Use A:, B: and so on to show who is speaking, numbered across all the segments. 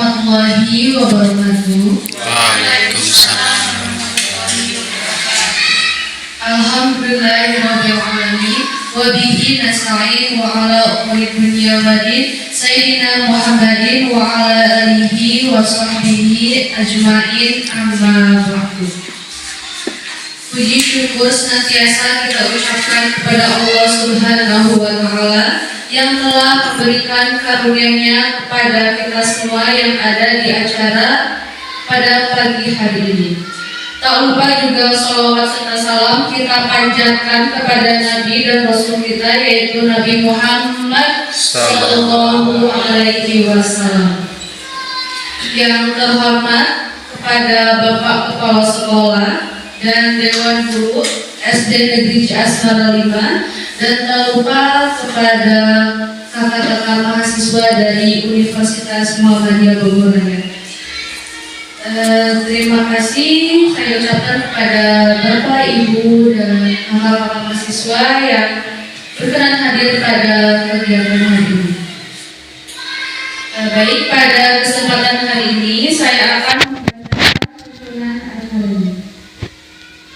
A: warahmatullahi wabarakatuh.
B: Waalaikumsalam.
A: Alhamdulillahirabbil alamin wa bihi nasta'in wa ala umuri dunya waddin sayyidina Muhammadin wa ala alihi wa sahbihi ajmain amma ba'du. Puji syukur senantiasa kita ucapkan kepada Allah Subhanahu wa taala yang telah memberikan karunia-Nya kepada kita semua yang ada di acara pada pagi hari ini. Tak lupa juga sholawat serta salam kita panjatkan kepada Nabi dan Rasul kita, yaitu Nabi Muhammad Sallallahu Alaihi Wasallam. Yang terhormat kepada Bapak Kepala Sekolah dan Dewan Guru SD Negeri Ciasmara 5, dan tak lupa kepada kakak-kakak mahasiswa dari Universitas Muhammadiyah Bogor Raya. Terima kasih saya ucapkan kepada Bapak, Ibu, dan kakak-kakak mahasiswa yang berkenan hadir pada kegiatan hari ini. Baik, pada kesempatan hari ini saya akan membacakan susunan acara ini.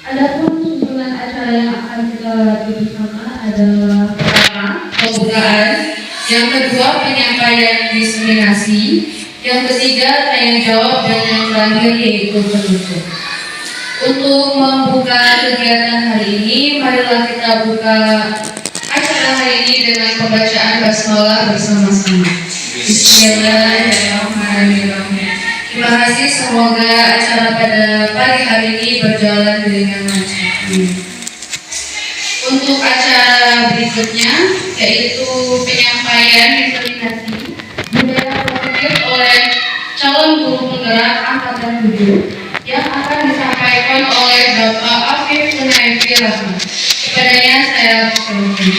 A: Adapun susunan acara yang akan kita lalui bersama adalah pertama, pembukaan, yang kedua penyampaian diseminasi, yang ketiga tanya jawab, dan yang terakhir yaitu penutup. Untuk membuka kegiatan hari ini, marilah kita buka acara hari ini dengan pembacaan basmalah bersama-sama. Bismillahirrahmanirrahim. Terima kasih, semoga acara pada pagi hari ini berjalan dengan lancar. Untuk acara berikutnya yaitu penyampaian diseminasi budaya positif oleh calon guru penggerak angkatan 7 yang akan disampaikan oleh Bapak Afif Sunaifi Rahman. Kepadanya saya persilakan.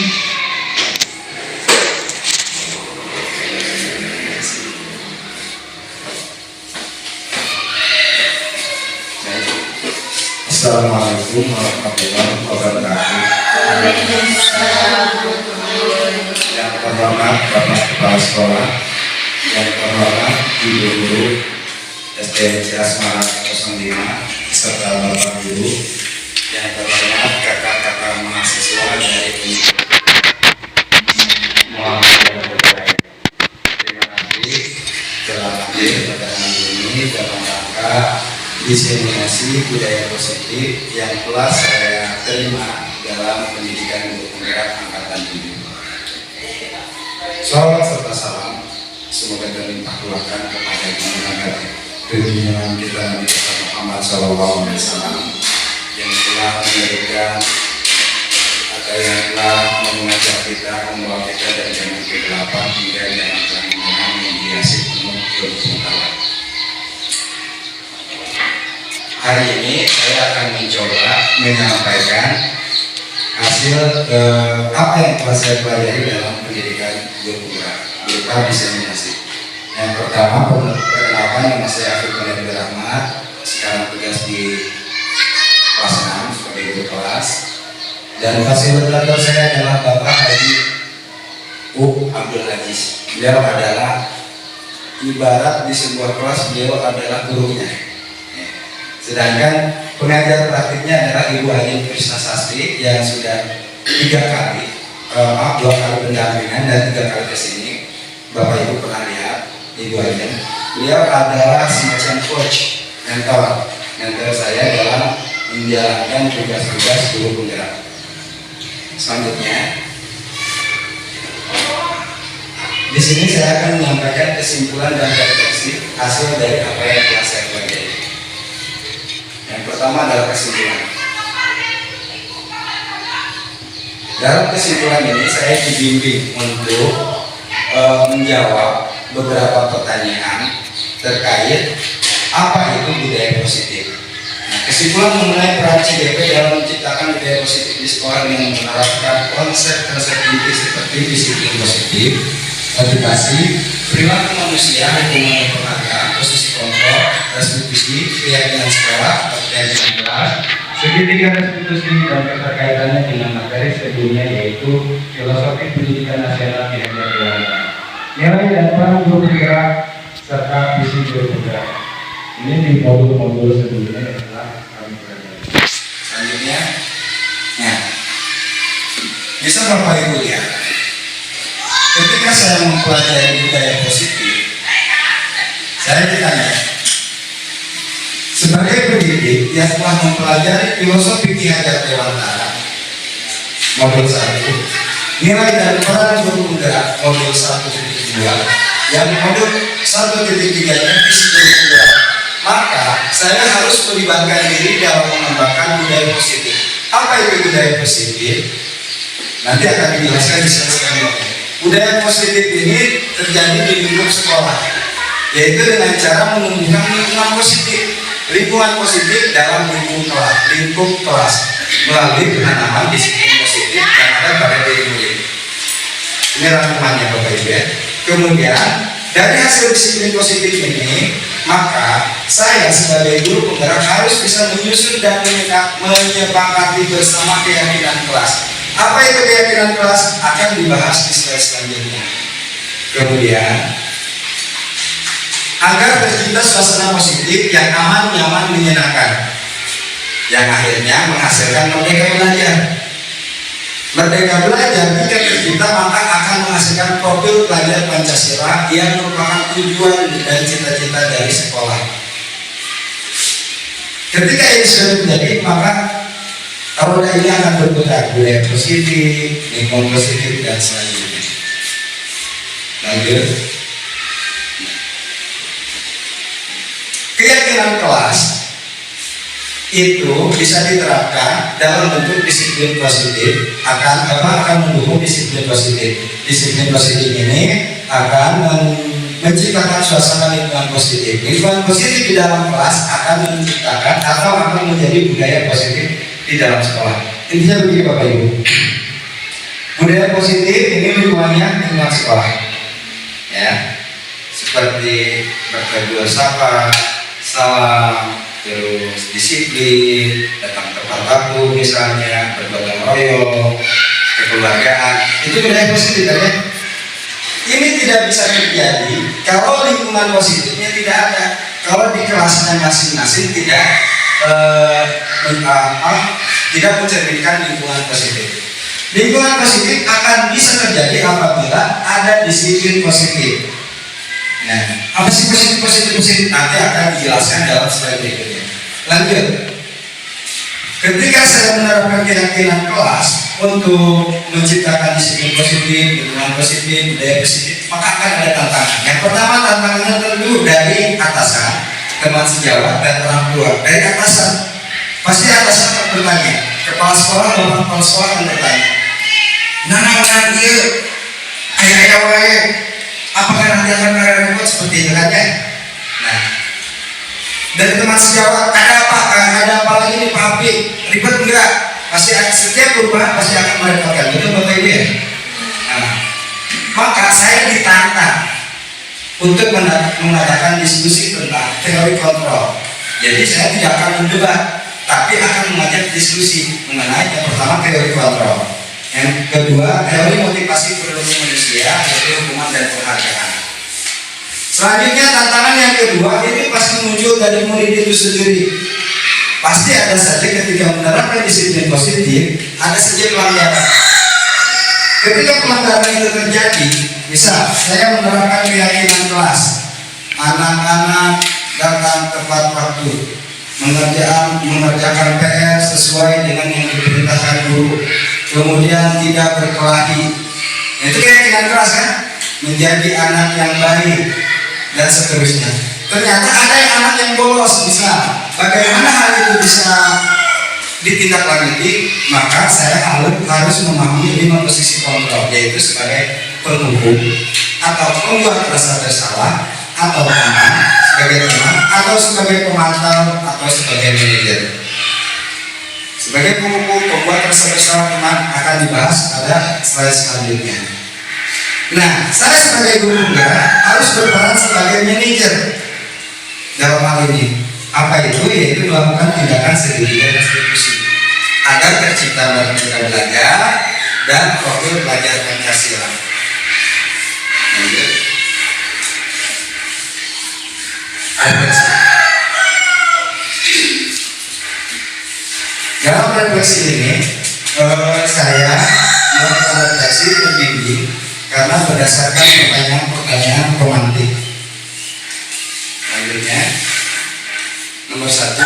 C: Assalamualaikum warahmatullahi wabarakatuh. Yang terhormat Bapak Kepala Sekolah, yang terhormat Ibu Guru SD Ciasmara 05 serta Bapak Guru, yang terhormat kakak-kakak mahasiswa dari Muhammadiyah Bogor Raya. Terima kasih telah hadir pada hari ini dalam rangka diseminasi budaya positif yang telah saya terima dalam pendidikan guru penggerak angkatan 7. Sholawat serta salam semoga terlimpah ruahkan kepada junjungan kita Nabi Muhammad Sallallahu Alaihi Wasallam yang telah memberikan atau yang telah mengajak kita, membawa kita dari zaman kegelapan hingga zaman terang yang dihiasi penuh keberkahan. Hari ini saya akan mencoba menyampaikan hasil apa yang telah saya pelajari dalam pendidikan guru penggerak berupa diseminasi. Yang pertama, perkenalkan, nama saya Afif Sunaifi Rahman, sekarang tugas di kelas 6 sebagai guru kelas, dan fasilitator saya adalah Bapak Haji Abdul Aziz. Beliau adalah ibarat di sebuah kelas, beliau adalah gurunya. Sedangkan pengajar praktiknya adalah Ibu Haji Krisna Sastri yang sudah 2 kali pendampingan dan 3 kali kesini. Bapak Ibu pernah lihat Ibu Haji. Beliau adalah semacam coach, mentor saya dalam menjalankan tugas-tugas guru penggerak. Selanjutnya, di sini saya akan menyampaikan kesimpulan dan refleksi hasil dari apa yang telah saya pelajari. Yang pertama adalah kesimpulan. Dalam kesimpulan ini saya dibimbing untuk menjawab beberapa pertanyaan terkait apa itu budaya positif. Nah, kesimpulan mengenai peran CDP dalam menciptakan budaya positif di sekolah dengan menerapkan konsep-konsep inti seperti disiplin positif, motivasi, perilaku manusia, hukuman penghargaan, posisi kontrol, restitusi, keyakinan sekolah, keyakinan kelas, segitiga restitusi, dan keterkaitannya dengan materi sebelumnya, yaitu filosofi pendidikan nasional di negara. Nilai dan peran guru penggerak
D: serta visi guru penggerak. Ini di modul-modul sebelumnya yang telah kami pelajari.
C: Selanjutnya, nah, bisa Bapak Ibu lihat, ketika saya mempelajari budaya positif, saya ditanya, sebagai pendidik yang telah mempelajari filosofi Ki Hajar Dewantara, modul 1, nilai dan peran guru penggerak, modul 1.2, yang modul 1.3-nya visi guru penggerak, maka saya harus melibatkan diri dalam mengembangkan budaya positif. Apa itu budaya positif? Nanti akan dijelaskan di selanjutnya. Budaya positif ini terjadi di lingkup sekolah, yaitu dengan cara menumbuhkan lingkungan positif. Lingkungan positif dalam lingkup kelas melalui penanaman disiplin positif yang ada pada diri murid. Ini rangkumannya Bapak Ibu ya. Kemudian dari hasil disiplin positif ini, maka saya sebagai guru penggerak harus bisa menyusun dan menyepakati bersama keyakinan kelas. Apa itu keyakinan kelas? Akan dibahas di slide selanjutnya. Kemudian, agar tercipta suasana positif yang aman, nyaman, menyenangkan, yang akhirnya menghasilkan merdeka belajar. Merdeka belajar jika tercipta maka akan menghasilkan profil pelajar Pancasila yang merupakan tujuan dan cita-cita dari sekolah. Ketika ini sudah terjadi, maka roda ini akan berputar, budaya positif, lingkungan positif, dan selanjutnya. Lanjut. Keyakinan kelas itu bisa diterapkan dalam bentuk disiplin positif, akan mendukung disiplin positif. Disiplin positif ini akan menciptakan suasana lingkungan positif. Lingkungan positif di dalam kelas akan menciptakan atau akan menjadi budaya positif di dalam sekolah. Intinya begini Bapak Ibu, budaya positif ini lingkungannya lingkungan sekolah, ya, seperti bertegur sapa, salam, terus disiplin, datang tepat waktu misalnya, bergotong royong, kekeluargaan, itu budaya positif ya. Ini tidak bisa terjadi kalau lingkungan positifnya tidak ada, kalau di kelasnya masing-masing tidak mencerminkan lingkungan positif. Lingkungan positif akan bisa terjadi apabila ada disiplin positif. Nah, apa sih positif nanti akan dijelaskan dalam slide berikutnya. Lanjut. Ketika saya menerapkan keyakinan kelas untuk menciptakan disiplin positif, lingkungan positif, budaya positif, maka akan ada tantangan. Yang pertama tantangannya tentu dari atasan, teman sejawat, dan orang tua. Dari atasan, pasti atasan akan bertanya, kepala sekolah, bapak kepala sekolah akan bertanya, nah dia, ayah wae, apakah nanti akan ada ribut seperti itu kan ya? Nah, dari teman sejawat, ada apa lagi nih Pak Habib? Ribet enggak? Pasti setiap perubahan pasti akan merepotkan, betul Bapak Ibu ya? Nah, maka saya ditantang untuk mengadakan diskusi tentang teori kontrol. Jadi saya tidak akan mendebat, tapi akan mengajak diskusi mengenai yang pertama teori kontrol, yang kedua teori motivasi perilaku manusia, yaitu hukuman dan penghargaan. Selanjutnya tantangan yang kedua ini pasti muncul dari murid itu sendiri. Pasti ada saja ketika menerapkan disiplin positif, ada saja pelanggaran. Ketika pelanggaran itu terjadi, misal saya menerapkan keyakinan kelas, anak-anak datang tepat waktu, mengerjakan PR sesuai dengan yang diperintahkan guru, kemudian tidak berkelahi. Itu keyakinan kelas kan? Menjadi anak yang baik dan seterusnya. Ternyata ada anak yang bolos, misal. Bagaimana hal itu bisa ditindaklanjuti? Maka saya harus memahami 5 posisi kontrol, yaitu sebagai penghukum, atau pembuat rasa bersalah, atau teman, atau sebagai pemantau, atau sebagai manajer. Sebagai penghukum, pembuat rasa bersalah, teman akan dibahas pada slide selanjutnya. Nah, saya sebagai guru penggerak harus berperan sebagai manajer dalam hal ini. Apa itu? Yaitu melakukan tindakan segitiga restitusi agar tercipta merdeka belajar dan profil pelajar Pancasila. refleksi. Dalam refleksi ini saya melakukan refleksi terbimbing karena berdasarkan pertanyaan-pertanyaan romantik. Selanjutnya, nomor 1.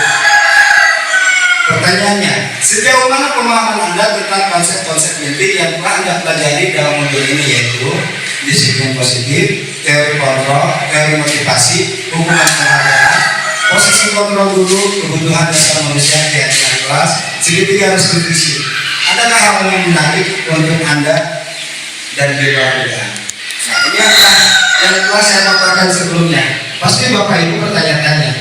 C: Pertanyaannya, sejauh mana pemahaman Anda tentang konsep-konsep mimpi yang telah Anda pelajari dalam modul ini, yaitu disiplin positif, teori kontrol, teori motivasi, hubungan penghargaan, posisi kontrol dulu, kebutuhan dasar manusia, keyakinan kelas, segitiga restitusi. Adakah hal yang menarik untuk Anda dan di luar dugaan? Nah, ini adalah yang telah saya paparkan sebelumnya. Pasti Bapak Ibu bertanya-tanya.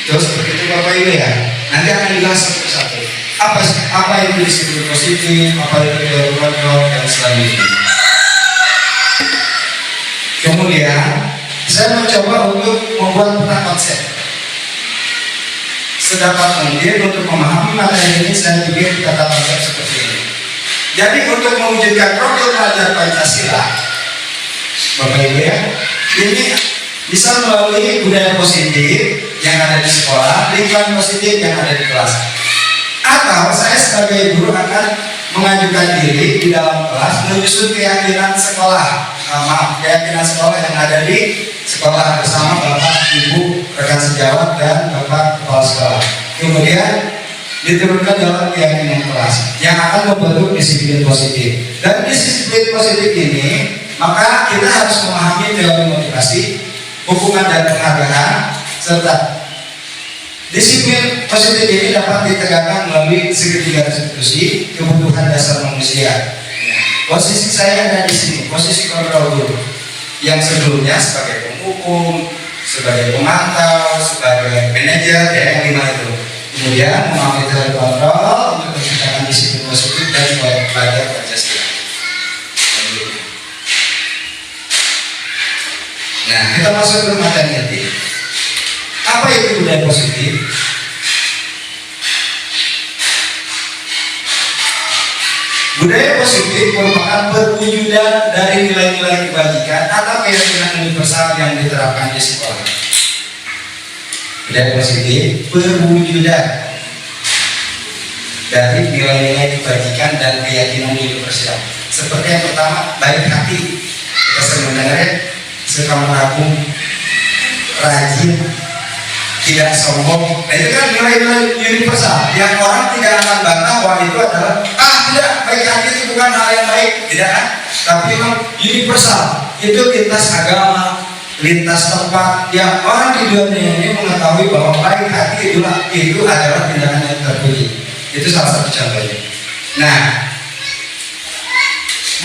C: Terus seperti itu Bapak Ibu ya. Nanti akan dibahas satu-satu. Apa itu disiplin positif, apa itu teori kontrol dan selanjutnya. Kemudian saya mencoba untuk membuat peta konsep. Sedapat mungkin untuk memahami materi ini saya bikin kata konsep seperti ini. Jadi untuk mewujudkan profil pelajar Pancasila, Bapak Ibu ya, ini bisa melalui budaya positif yang ada di sekolah, lingkungan positif yang ada di kelas. Atau saya sebagai guru akan mengajukan diri di dalam kelas menyusun keyakinan sekolah, keyakinan sekolah yang ada di sekolah bersama Bapak, Ibu, rekan sejawat dan Bapak Kepala Sekolah. Kemudian diturunkan dalam keyakinan kelas yang akan membentuk disiplin positif. Dan disiplin positif ini, maka kita harus memahami teori motivasi, hubungan dan penghargaan, serta disiplin positif ini dapat ditegakkan melalui segitiga restitusi kebutuhan dasar manusia. Posisi saya ada di sini, posisi kontrol dulu. Yang sebelumnya sebagai penghukum, sebagai pemantau, sebagai manajer, yang 5 itu. Kemudian memahami teori kontrol untuk menciptakan disiplin positif dan pelajar Pancasila. Nah, kita masuk ke materi inti. Apa itu budaya positif? Budaya positif merupakan perwujudan dari nilai-nilai kebajikan atau keyakinan universal yang diterapkan di sekolah. Budaya positif perwujudan dari nilai-nilai kebajikan dan keyakinan universal. Seperti yang pertama, baik hati. Kita sering mendengar ya, suka menabung, rajin, tidak sombong. Nah, itu kan nilai-nilai universal yang orang tidak akan bantah bahwa itu adalah tidak, baik hati itu bukan hal yang baik, tidak kan? Tapi memang universal. Itu lintas agama, lintas tempat yang orang di dunia ini mengetahui bahwa baik hati itu adalah tindakan yang terpuji. Itu salah satu contohnya. Nah,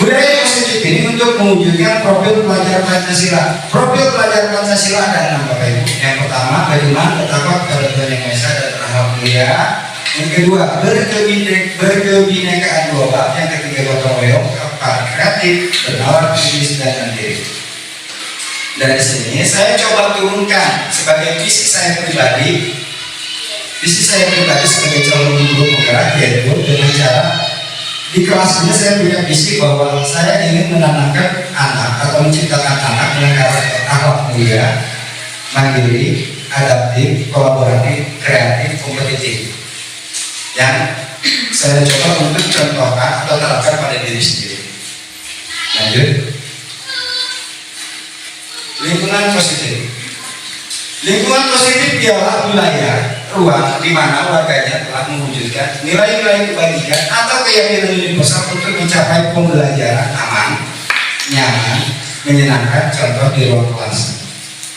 C: budaya positif ini untuk mewujudkan profil pelajar Pancasila. Profil pelajar Pancasila ada 6 Bapak Ibu. Yang pertama, beriman, bertakwa kepada Tuhan Yang Maha Esa dan berakhlak mulia. Yang kedua, berkebinekaan global. Yang ketiga, gotong royong, kreatif, bernalar, kritis, dan mandiri. Dari sini saya coba turunkan sebagai visi saya pribadi sebagai calon guru penggerak, yaitu dengan cara di kelas ini saya punya visi bahwa saya ingin menanamkan anak atau menciptakan anak dengan karakter akhlak mulia, mandiri, adaptif, kolaboratif, kreatif, kompetitif. Yang saya coba untuk contohkan atau terapkan pada diri sendiri. Lanjut. Lingkungan positif. Lingkungan positif ialah wilayah, ruang di mana warganya telah mewujudkan nilai-nilai kebajikan atau keyakinan universal untuk mencapai pembelajaran aman, nyaman, menyenangkan, contoh di ruang kelas.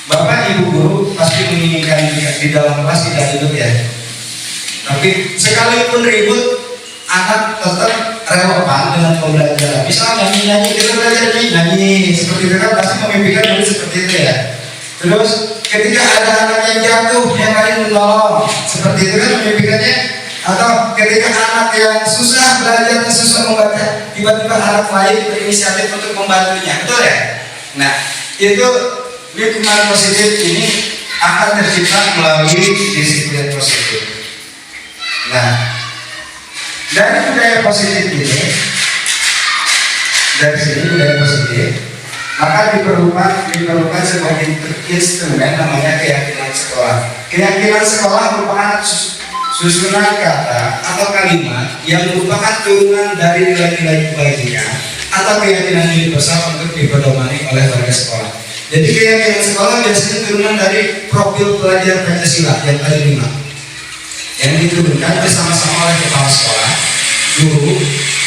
C: Bapak Ibu guru pasti menginginkan di dalam kelas tidak ribut ya. Tapi sekalipun ribut, anak tetap relevan dengan pembelajaran. Misalnya nyanyi, kita belajar nyanyi seperti itu kan pasti memimpikan dulu seperti itu ya. Terus ketika ada anak yang jatuh, yang lain menolong, seperti itu kan memimpikannya. Atau ketika anak yang susah belajar, susah membaca, tiba-tiba anak lain berinisiatif untuk membantunya, betul ya? Nah, itu lingkungan positif ini akan tercipta melalui disiplin positif. Nah, dari budaya positif ini, dari sini budaya positif, maka diperlukan sebuah instrumen namanya keyakinan sekolah. Keyakinan sekolah merupakan susunan kata atau kalimat yang merupakan turunan dari nilai-nilai kebajikan atau keyakinan universal untuk dipedomani oleh warga sekolah. Jadi keyakinan sekolah biasanya turunan dari profil pelajar Pancasila yang ada 5 yang diturunkan bersama-sama oleh kepala sekolah, guru,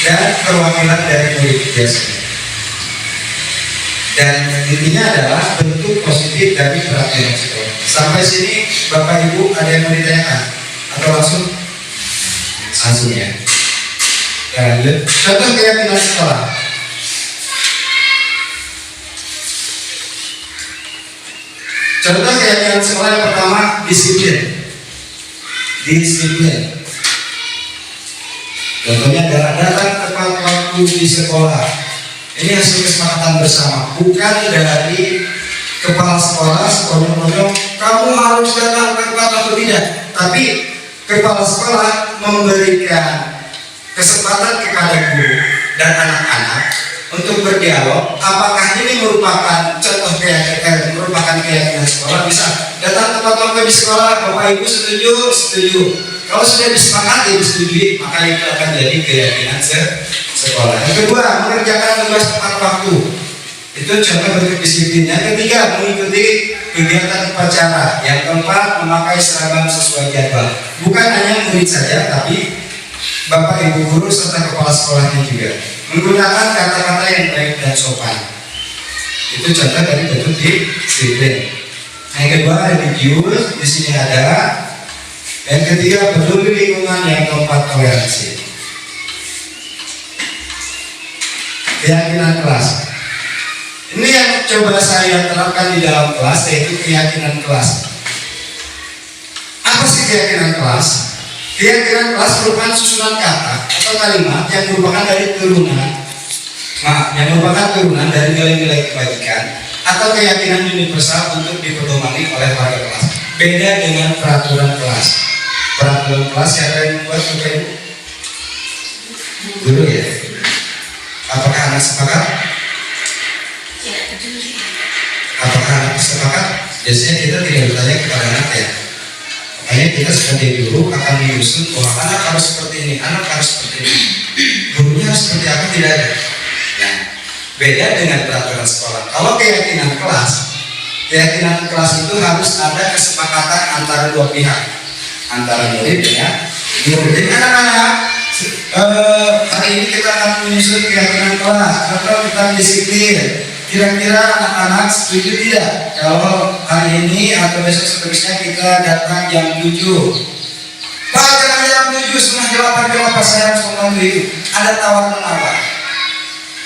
C: dan perwakilan dari murid biasanya. Dan intinya adalah bentuk positif dari peraturan sekolah. Sampai sini Bapak Ibu ada yang mau ditanyakan atau langsung ya. Lanjut. Contoh keyakinan sekolah. Contoh keyakinan sekolah yang pertama disiplin. Disiplin. Contohnya adalah datang tepat waktu di sekolah. Ini hasil kesepakatan bersama, bukan dari kepala sekolah sekonyong-konyong kamu harus datang tepat atau tidak. Tapi kepala sekolah memberikan kesempatan kepada guru dan anak-anak untuk berdialog. Apakah ini merupakan contoh keyakinan sekolah? Bisa datang tepat waktu di sekolah, Bapak Ibu setuju? Setuju. Kalau sudah disepakati, disetujui, maka itu akan jadi keyakinan sekolah. Yang kedua, mengerjakan tugas tepat waktu. Itu contoh bentuk disiplinnya. Ketiga, mengikuti kegiatan upacara. Yang keempat, memakai seragam sesuai jadwal. Bukan hanya murid saja, tapi Bapak Ibu guru serta kepala sekolahnya juga. Menggunakan kata-kata yang baik dan sopan. Itu contoh dari bentuk disiplin. Yang kedua, religius. Di sini ada. Yang ketiga, peduli lingkungan. Yang keempat, toleransi. Keyakinan kelas. Ini yang coba saya terapkan di dalam kelas, yaitu keyakinan kelas. Apa sih keyakinan kelas? Keyakinan kelas merupakan susunan kata atau kalimat yang merupakan turunan dari nilai-nilai kebajikan atau keyakinan universal untuk dipedomani oleh warga kelas. Beda dengan peraturan kelas. Peraturan kelas siapa yang membuat, Bapak Ibu? Guru ya? Apakah anak sepakat? Apakah anak sepakat? Biasanya kita tidak bertanya kepada anak ya. Makanya kita sebagai guru akan menyusun bahwa anak harus seperti ini, anak harus seperti ini. Gurunya harus seperti apa? Tidak ada. Nah, beda dengan peraturan sekolah. Kalau keyakinan kelas itu harus ada kesepakatan antara dua pihak, antara murid dengan guru. Jadi anak-anak, hari ini kita akan menyusun keyakinan kelas atau tentang disiplin. Kira-kira anak-anak setuju tidak kalau hari ini atau besok seterusnya kita datang jam 7? Pak, jangan jam 7, setengah 8 kenapa saya harus membantu itu? Ada tawar-menawar.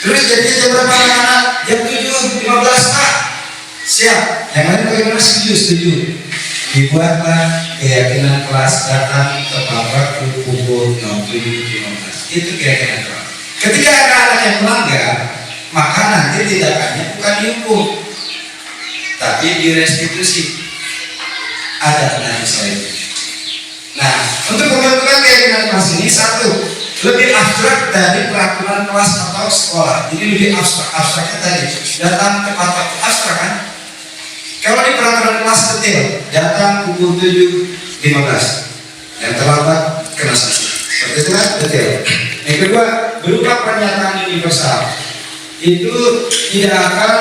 C: Terus jadi jam berapa anak-anak? Jam 7:15 Pak. Siap. Yang lain bagaimana? Setuju. Dibuatlah keyakinan kelas datang tepat waktu pukul 07:15. Itu keyakinan kelas. Ketika ada anak yang melanggar, maka nanti tindakannya bukan dihukum, tapi direstitusi. Ada nanti soal itu. Nah, untuk pembentukan keyakinan kelas ini satu, lebih abstrak dari peraturan kelas atau sekolah. Jadi lebih abstraknya tadi datang tepat waktu, abstrak kan? Kalau di peraturan kelas detail, datang pukul 7:15, yang terlambat kena sanksi. Seperti itu kan detail. Yang kedua, berupa pernyataan universal. Itu tidak akan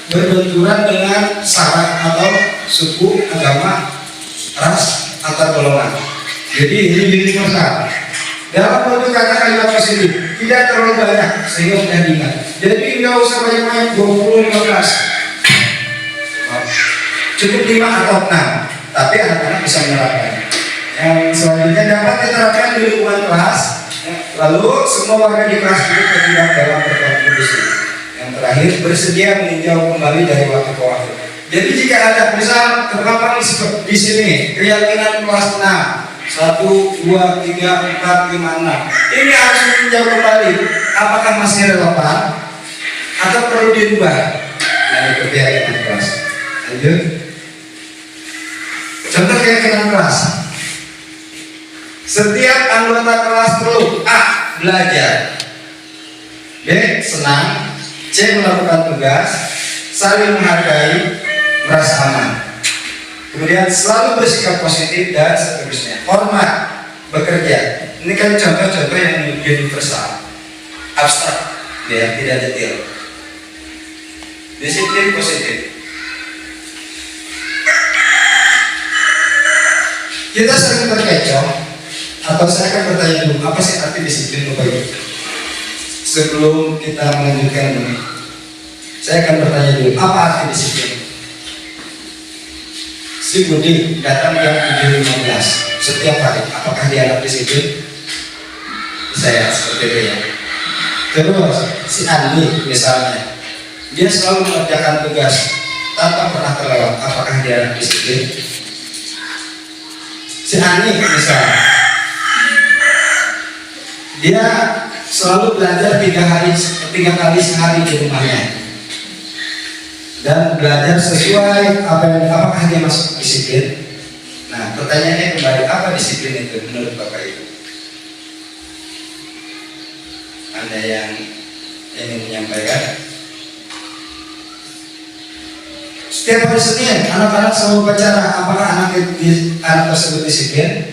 C: berbenturan dengan syarat atau suku, agama, ras, atau golongan. Jadi ini universal. Dalam bentuk kata kalimat positif, tidak terlalu banyak sehingga mudah diingat. Jadi nggak usah banyak-banyak 20-15. Cukup 5 atau 6, tapi anak-anak bisa menerapkan. Yang selanjutnya dapat diterapkan di lingkungan kelas. Lalu semua warga di kelas itu terlibat dalam berkontribusi. Yang terakhir, bersedia meninjau kembali dari waktu ke waktu. Jadi jika ada misal terpampang di sini keyakinan kelas 6, 1, 2, 3, 4, 5, 6, ini harus meninjau kembali apakah masih relevan atau perlu dirubah. Nah, itu keyakinan kelas. Lanjut. Contoh keyakinan kelas. Setiap anggota kelas perlu A. Belajar, B. Senang, C. Melakukan tugas, D. saling menghargai, merasa aman. Kemudian selalu bersikap positif dan seterusnya. Hormat, bekerja. Ini kan contoh-contoh yang universal, abstrak, ya, tidak detail. Disiplin positif. Kita sering terkecoh, atau saya akan bertanya dulu, apa sih arti disiplin Bapak Ibu? Sebelum kita melanjutkan ini, saya akan bertanya dulu, apa arti disiplin? Si Budi datang jam 7.15 setiap hari, apakah dia anak disiplin? Saya seperti itu ya. Terus si Andi misalnya, dia selalu mengerjakan tugas tanpa pernah terlewat, apakah dia anak disiplin? Si Ani misalnya, dia selalu belajar 3 kali sehari di rumahnya dan belajar sesuai apakah dia masuk disiplin? Nah, pertanyaannya kembali, apa disiplin itu menurut Bapak Ibu? Anda yang ingin menyampaikan? Setiap hari Senin, anak-anak selalu bicara, apakah anak tersebut disiplin?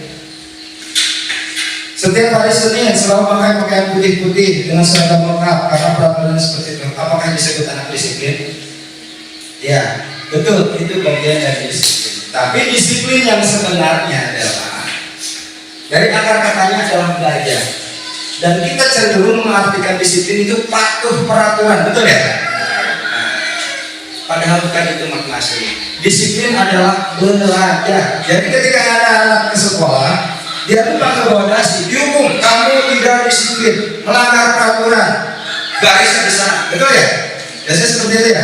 C: Setiap hari Senin selalu pakai pakaian putih-putih dengan seragam lengkap karena peraturan seperti itu, apakah disebut anak disiplin? Ya, betul, itu bagian dari disiplin. Tapi disiplin yang sebenarnya adalah dari akar katanya adalah belajar. Dan kita cenderung mengartikan disiplin itu patuh peraturan, betul ya? Padahal bukan itu makna asli. Disiplin adalah belajar. Jadi ketika ada anak ke sekolah, dia lupa ke bawah dasi, dihukum, kamu tidak disiplin, melanggar peraturan, garisnya di sana, betul ya? Biasanya seperti itu ya.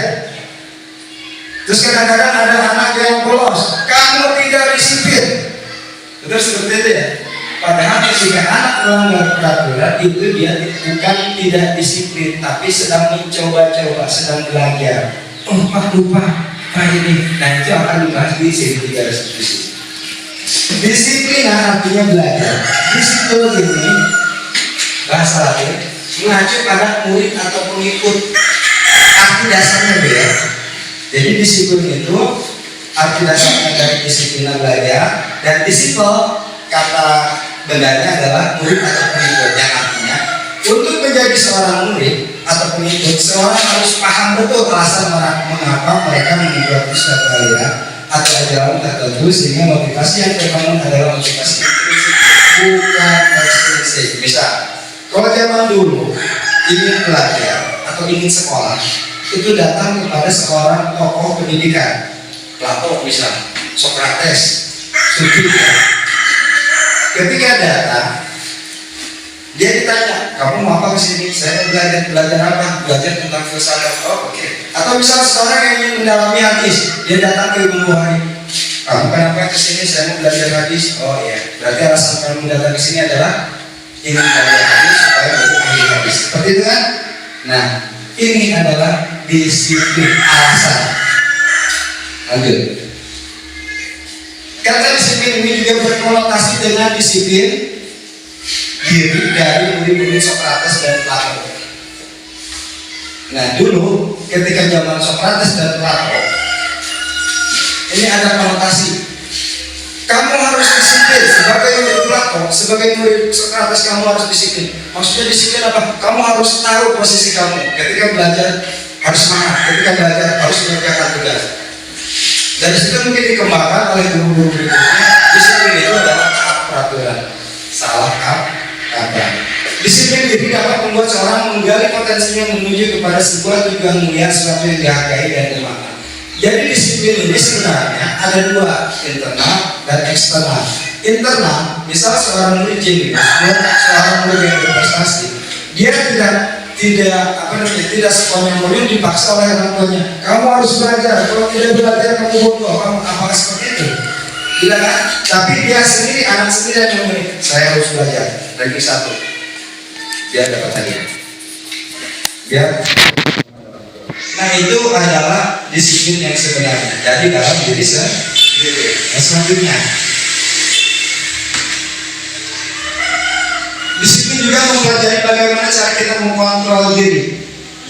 C: Terus kadang-kadang ada anak yang bolos, kamu tidak disiplin, betul seperti itu ya. Padahal ketika anak melanggar peraturan itu dia bukan tidak disiplin, tapi sedang mencoba-coba, sedang belajar. Oh Pak lupa, Pak ini. Nah itu akan dibahas di sini 3 disiplin artinya belajar. Disiplin ini bahasa Latin mengacu pada murid atau pengikut. Arti dasarnya ya. Jadi disiplin itu arti dasarnya dari disiplin belajar, dan disiplin kata bendanya adalah murid atau pengikut, yang artinya untuk menjadi seorang murid atau pengikut, seorang harus paham betul alasan mengapa mereka mengikuti suatu aliran atau ajaran tertentu, sehingga motivasi yang terbangun adalah motivasi intrinsik, bukan ekstrinsik. Misal, kalau zaman dulu ingin belajar atau ingin sekolah, itu datang kepada seorang tokoh pendidikan, Plato misal, Sokrates, Socrates. Ketika datang, dia ditanya, kamu mau apa kesini? Saya belajar apa? Belajar tentang filsafat. Oh, oke. Atau misal seorang yang ingin mendalami hadis, dia datang ke Imam Bukhari. Kamu kenapa kesini? Saya mau belajar hadis. Oh iya. Berarti alasan kamu datang kesini adalah ingin belajar hadis supaya menjadi ahli hadis. Seperti itu kan? Nah, ini adalah disiplin alasan. Lanjut. Kata disiplin ini juga berkonotasi dengan disiplin diri dari murid-murid Sokrates dan Plato. Nah dulu ketika zaman Sokrates dan Plato ini ada konotasi, kamu harus disiplin sebagai murid Plato, sebagai murid Sokrates kamu harus disiplin. Maksudnya disiplin apa? Kamu harus tahu posisi kamu ketika belajar, harus semangat, ketika belajar harus mengerjakan tugas. Dari situ mungkin dikembangkan oleh guru-guru berikutnya. Disiplin itu adalah taat peraturan, salah kata. Disiplin diri dapat membuat seorang menggali potensinya menuju kepada sebuah tujuan mulia, sesuatu yang dihargai dan dimakan. Jadi disiplin ini sebenarnya ada 2, internal dan eksternal. Internal, misal seorang murid jenius, seorang murid yang berprestasi, dia tidak sepenuhnya dipaksa oleh orang tuanya. Kamu harus belajar, kalau tidak belajar kamu bodoh. Apakah seperti itu? Tidak kan? Tapi dia sendiri, anak sendiri yang memilih, saya harus belajar. Lagi 1 biar dapat hadiah. Nah itu adalah disiplin yang sebenarnya. Jadi dalam diri sendiri. Yang selanjutnya, disiplin juga mempelajari bagaimana cara kita mengontrol diri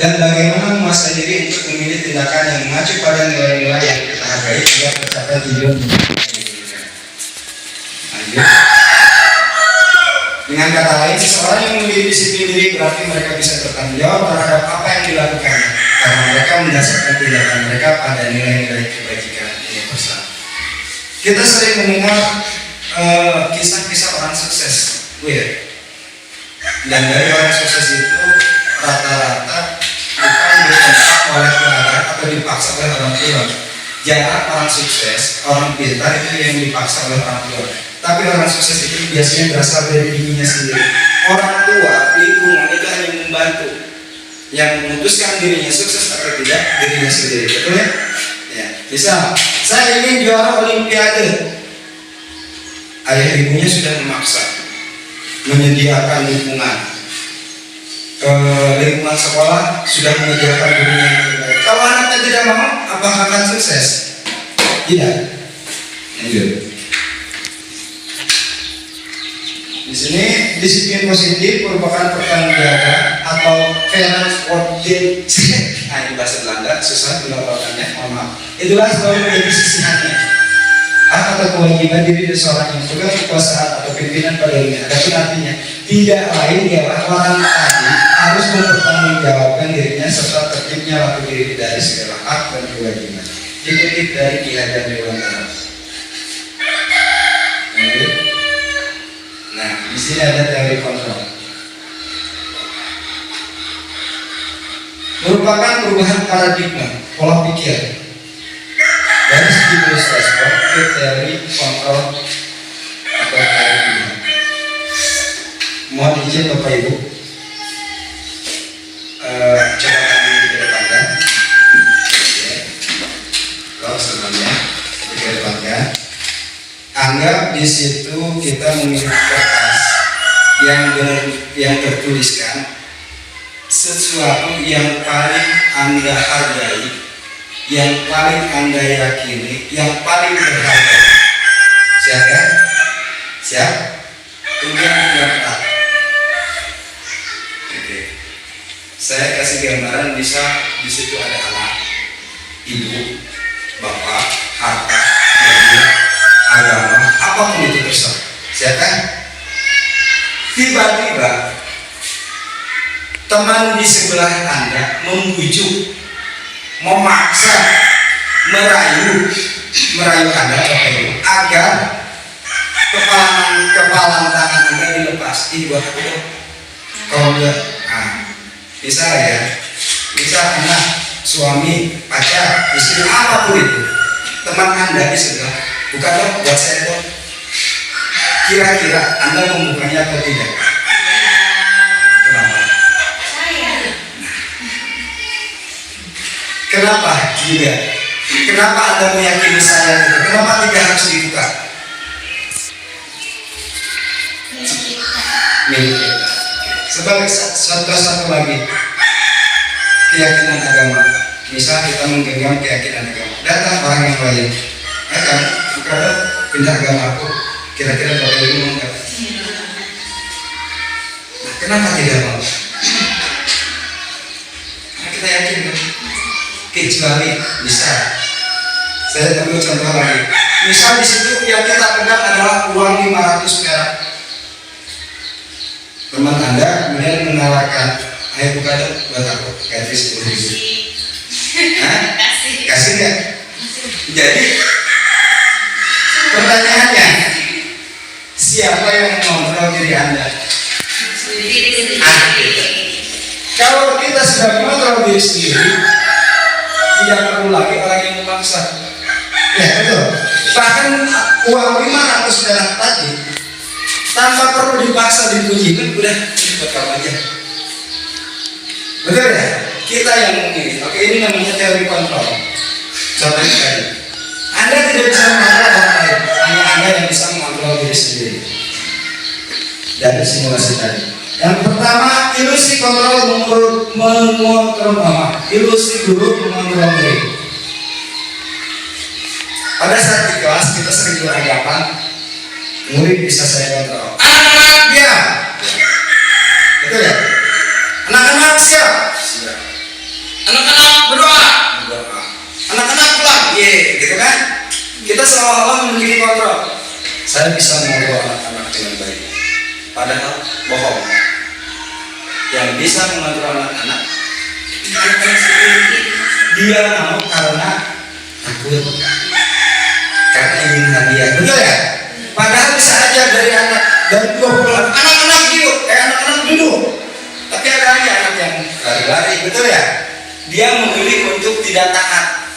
C: dan bagaimana menguasai diri untuk memilih tindakan yang mengacu pada nilai-nilai yang kita hargai agar tercapai tujuan yang kita inginkan. Lanjut. Dengan kata lain, seseorang yang memiliki disiplin diri berarti mereka bisa bertanggung jawab terhadap apa yang dilakukannya, karena mereka mendasarkan tindakan mereka pada nilai-nilai kebajikan universal. Kita sering mendengar kisah-kisah orang sukses, dan dari orang sukses itu rata-rata bukan ditempa oleh keadaan atau dipaksa oleh orang tua. Jangan orang sukses, orang pintar itu yang dipaksa oleh orang tua. Tapi orang sukses itu biasanya berasal dari dirinya sendiri. Orang tua, lingkungan itu hanya membantu. Yang memutuskan dirinya sukses atau tidak dirinya sendiri. Betul ya? Ya. Bisa. Saya ingin juara Olimpiade. Ayah ibunya sudah memaksa, menyediakan lingkungan. Lingkungan sekolah sudah menyediakan dunia yang terbaik. Kalau anaknya tidak mau, apakah akan sukses? Tidak. Lanjut. Di sini disiplin positif merupakan pertanggungjawaban atau verantwoording. Nah, ini bahasa Belanda susah dilafalkannya, mohon maaf. Itulah selalu menjadi sisi hati. Hak atau kewajiban diri seseorang yang pegang kekuasaan atau pimpinan pada dunia. Adapun artinya tidak lain ialah orang tadi harus mempertanggungjawabkan dirinya serta tertibnya laku diri dari segala hak dan kewajiban. Dikutip dari Ki Hajar Dewantara. Nah, di sini ada teori kontrol. Merupakan perubahan paradigma pola pikir dari stimulus respon ke teori kontrol atau paradigma. Mohon izin Bapak Ibu, coba kami dikedepankan. Kalau sebelumnya dikedepankan. Anggap di situ kita memiliki kertas yang tertuliskan sesuatu yang paling Anda hargai, yang paling Anda yakini, yang paling berharga. Siap kan? Siap? Kemudian gambar. Oke. Saya kasih gambaran, bisa di situ ada anak, ibu, bapak, harta, media, agama, apapun itu terserah. Siap kan? Tiba-tiba teman di sebelah Anda membujuk, memaksa, merayu Anda agar kepalan tangan Anda dilepas. Buat aku dong. Kalau enggak, bisa ya. Bisa anak, suami, pacar, istri, apapun itu. Teman Anda di sebelah, bukan dong, buat saya dong. Kira-kira Anda membukanya atau tidak? Kenapa? Kenapa juga? Kenapa Anda meyakini saya? Kenapa tidak harus dibuka? Milik kita. Sebagai satu lagi, keyakinan agama. Misal kita menggenggam keyakinan agama. Datang orang yang lain, akan buka pindah agama aku. Kira-kira Bapak Ibu mau nggak? Nah, kenapa tidak mau? Karena kita yakin kan? Kecuali misal, saya ambil contoh lagi. Misal di situ yang kita pegang adalah uang 500 perak. Teman Anda kemudian menawarkan, ayo buka dong buat aku, ganti 10.000. Kasih nggak? Jadi pertanyaannya, siapa yang mengontrol diri Anda? Kalau kita sudah mengontrol diri sendiri, tidak perlu lagi orang yang memaksa. Ya betul. Bahkan uang 500 perak tadi tanpa perlu dipaksa ditunjukkan, udah buat kamu aja. Betul ya? Kita yang memilih. Oke, ini namanya teori kontrol. Contohnya tadi, Anda tidak bisa mengontrol orang lain, hanya Anda yang bisa mengontrol diri sendiri. Dari simulasi tadi. Yang pertama, ilusi kontrol mengontrol nama. Ilusi guru mengontrol diri. Pada saat di kelas kita sering beranggapan murid bisa saya kontrol. Anak-anak dia, betul ya? Anak-anak siap. Anak-anak berdoa. Berdoa. Anak-anak pulang. Gitu kan? Kita seolah-olah memiliki kontrol. Saya bisa mengontrol anak-anak dengan baik. Padahal bohong. Yang bisa mengontrol anak-anak dia mau karena takut, karena ingin hadiah, betul ya? Padahal bisa aja dari 20 anak-anak yuk, anak-anak duduk, tapi ada aja anak yang lari-lari, betul ya? Dia memilih untuk tidak taat.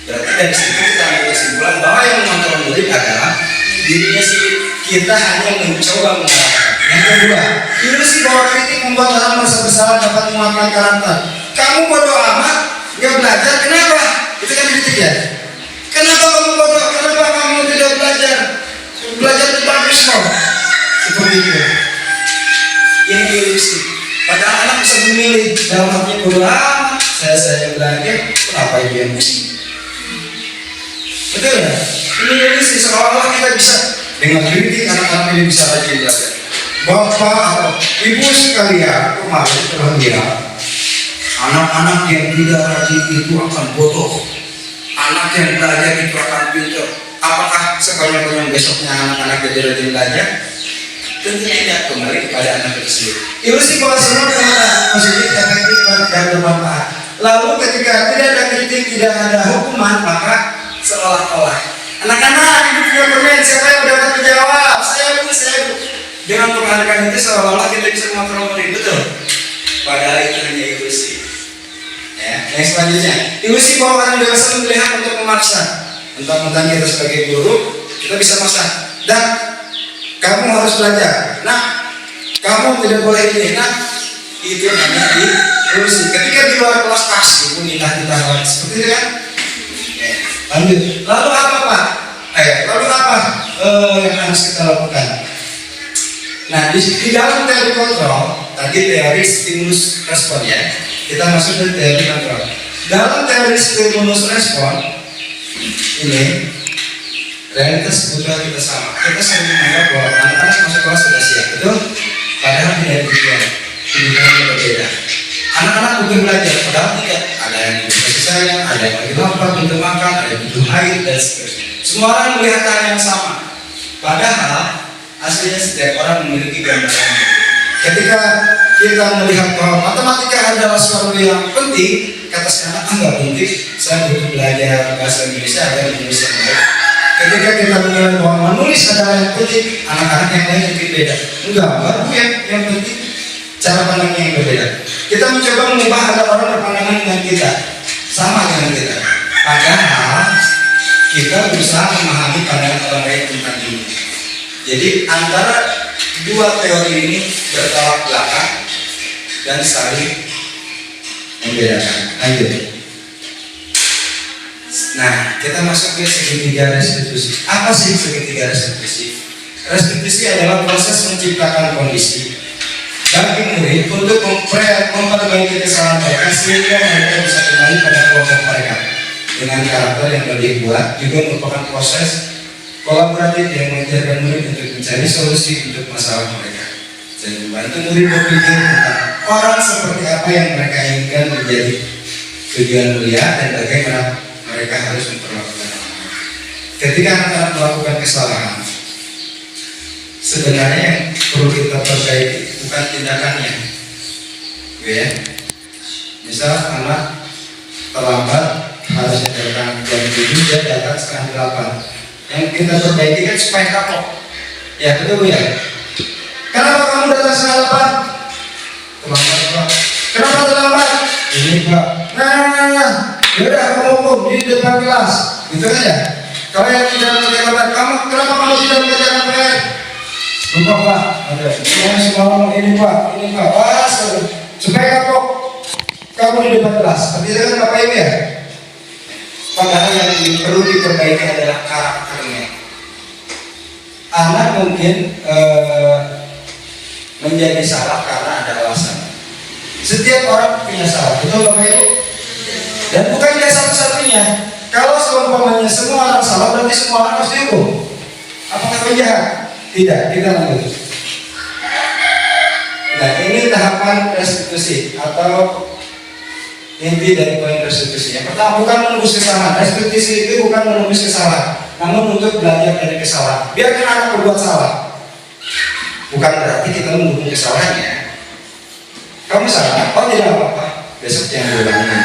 C: Berarti dari situ kita ambil kesimpulan bahwa yang mengontrol murid adalah dirinya sendiri. Kita hanya mencoba mengarahkan. Yang kedua, ilusi bahwa kritik membuat orang merasa bersalah dapat menguatkan karakter. Kamu bodoh amat, nggak belajar, kenapa? Itu kan kritik ya. Kenapa kamu bodoh? Kenapa kamu tidak belajar? Belajar itu bagus kok. Seperti itu. Ini ilusi. Padahal anak bisa memilih dalam hatinya bodoh amat. Saya belajar, kenapa itu yang pusing? Betul ya? Ini ilusi seolah-olah kita bisa dengan kritik anak-anak ini bisa rajin belajar. Bapak atau ibu sekalian kemarin telah bilang anak-anak yang tidak rajin itu akan bodoh, anak yang belajar itu akan pintar. Apakah sekolahnya besoknya anak-anak jadi rajin belajar? Tentu tidak, kembali kepada anak tersebut. Ilusi bahwa semua pengetahuan positif, efektif dan bermanfaat. Lalu ketika tidak ada kritik, tidak ada hukuman, maka seolah-olah anak-anak hidup punya permen, siapa yang dapat menjawab? Saya bu. Dengan penghargaan itu seolah-olah kita bisa mengontrol murid, betul? Padahal itu hanya ilusi. Ya, yang selanjutnya, ilusi bahwa orang dewasa memilih untuk memaksa. Tentang kita sebagai guru, kita bisa maksa. Dan kamu harus belajar. Nah, kamu tidak boleh ini. Nah, itu hanya ilusi. Ketika di luar kelas pasti pun indah seperti itu kan? Ya, lanjut. Lalu apa Pak? Lalu apa yang harus kita lakukan? Nah, di dalam teori kontrol, tadi teori stimulus respon ya. Kita masuk ke teori kontrol. Dalam teori stimulus respon ini realitas kebutuhan kita sama. Kita sering menganggap bahwa anak-anak masuk kelas sudah siap, betul? Padahal tidak demikian. Kebutuhannya berbeda. Anak-anak butuh belajar, padahal tidak. Ada yang butuh kasih sayang, ada yang lagi lapar, butuh makan, ada yang butuh air dan seterusnya. Semua orang melihat hal yang sama. Padahal aslinya setiap orang memiliki gambaran. Ketika kita melihat bahwa matematika adalah sesuatu yang penting, kata sekarang enggak penting, saya butuh belajar bahasa Indonesia agar menulis yang baik. Ketika kita menilai bahwa menulis adalah yang penting, anak-anak yang lain mungkin beda. Enggak, baru yang penting cara pandangnya yang berbeda. Kita mencoba mengubah agar orang berpandangan dengan kita, sama dengan kita. Padahal kita berusaha memahami pandangan orang lain tentang ini. Jadi antara dua teori ini bertolak belakang dan saling membedakan. Lanjut. Nah, kita masuk ke segitiga restitusi. Apa sih segitiga restitusi? Restitusi adalah proses menciptakan kondisi bagi murid untuk memperbaiki kesalahan mereka sehingga mereka bisa kembali pada kelompok mereka dengan karakter yang lebih kuat. Juga merupakan proses kolaboratif yang mengajarkan murid untuk mencari solusi untuk masalah mereka dan membantu murid berpikir tentang orang seperti apa yang mereka inginkan menjadi tujuan mulia dan bagaimana mereka harus memperlakukan orang. Ketika anak-anak melakukan kesalahan, sebenarnya yang perlu kita perbaiki bukan tindakannya, ya. Misal anak terlambat harusnya datang jam 7, dia datang setengah 8. Yang kita perbaiki kan supaya kapok. Ya betul ya. Kenapa kamu datang setengah 8? Terlambat Pak. Kenapa terlambat? Ini Pak. Nah. Yaudah kamu hukum di depan kelas. Gitu aja. Kalau yang tidak mengerjakan kamu, kenapa kamu tidak mengerjakan PR? Lupa Pak. Ada. Semalam ini Pak. Ini Pak. Wah, supaya kapok. Kamu di depan kelas. Seperti itu kan Bapak Ibu ya. Padahal yang perlu diperbaiki adalah karakternya. Anak mungkin menjadi salah karena ada alasan. Setiap orang punya salah, betul Bapak Ibu? Dan bukan dia satu-satunya. Kalau seumpamanya semua orang salah, berarti semua orang harus dihukum. Apakah penjahat? Tidak, kita lanjut. Nah, ini tahapan restitusi atau inti dari poin restitusi. Yang pertama, bukan menebus kesalahan. Restitusi itu bukan menebus kesalahan, namun untuk belajar dari kesalahan. Biarkan anak berbuat salah, bukan berarti kita mendukung kesalahannya. Kamu salah, oh tidak apa-apa, besok jangan diulangi.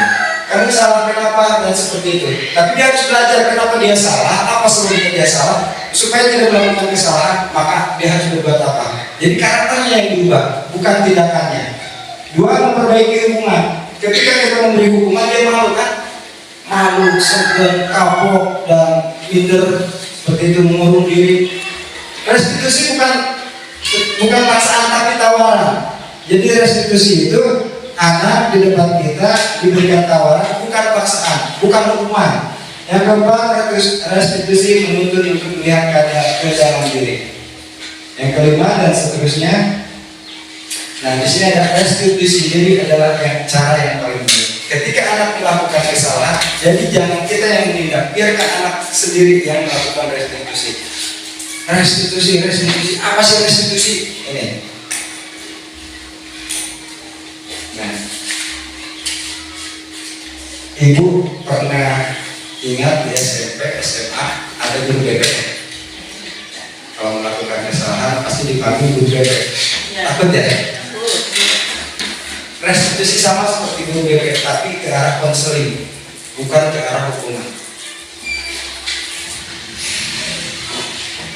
C: Kamu salah kenapa dan seperti itu. Tapi dia harus belajar kenapa dia salah, apa sebabnya dia salah, supaya tidak melakukan kesalahan. Maka dia harus berbuat apa. Jadi karakternya yang diubah, bukan tindakannya. Dua, memperbaiki hubungan. Ketika kita memberi hukuman, dia malu kan? Malu, segan, kapok, dan minder, seperti itu, mengurung diri. Restitusi bukan paksaan tapi tawaran. Jadi restitusi itu anak di depan kita diberikan tawaran, bukan paksaan, bukan hukuman. Yang keempat, restitusi menuntut untuk melihat ke dalam diri. Yang kelima dan seterusnya. Nah, di sini ada restitusi, jadi adalah cara yang paling baik. Ketika anak melakukan kesalahan, jadi jangan kita yang menindak, biarkan anak sendiri yang melakukan restitusi. Restitusi, apa sih restitusi? Ini. Nah, ibu pernah ingat di SMP, SMA ada guru BPK. Kalau melakukan kesalahan pasti dipanggil guru BPK. Takut ya? Restitusi sama seperti guru BPK, tapi ke arah konseling, bukan ke arah hukuman.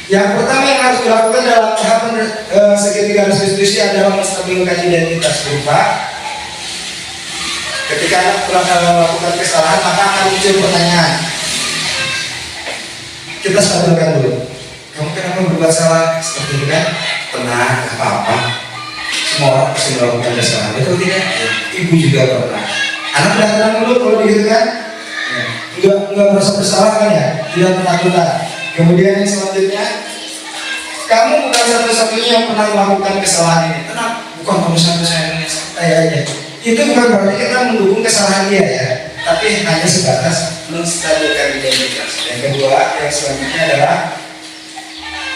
C: Yang pertama yang harus dilakukan dalam tahapan segitiga restitusi adalah menstabilkan identitas berupa ketika anak melakukan kesalahan, maka akan muncul pertanyaan. Kita stabilkan dulu. Kamu kenapa berbuat salah? Seperti itu kan? Tenang, apa-apa. Semua orang pasti melakukan kesalahan, betul tidak? Ibu juga pernah. Anak udah tenang dulu kalau begitu kan? Enggak merasa bersalah kan ya? Tidak ketakutan. Kemudian yang selanjutnya, kamu bukan satu-satunya yang pernah melakukan kesalahan ini. Tenang, bukan kamu satu-satunya, santai aja. Itu bukan berarti kita mendukung kesalahan dia ya, tapi hanya sebatas menstabilkan identitas. Yang kedua, yang selanjutnya adalah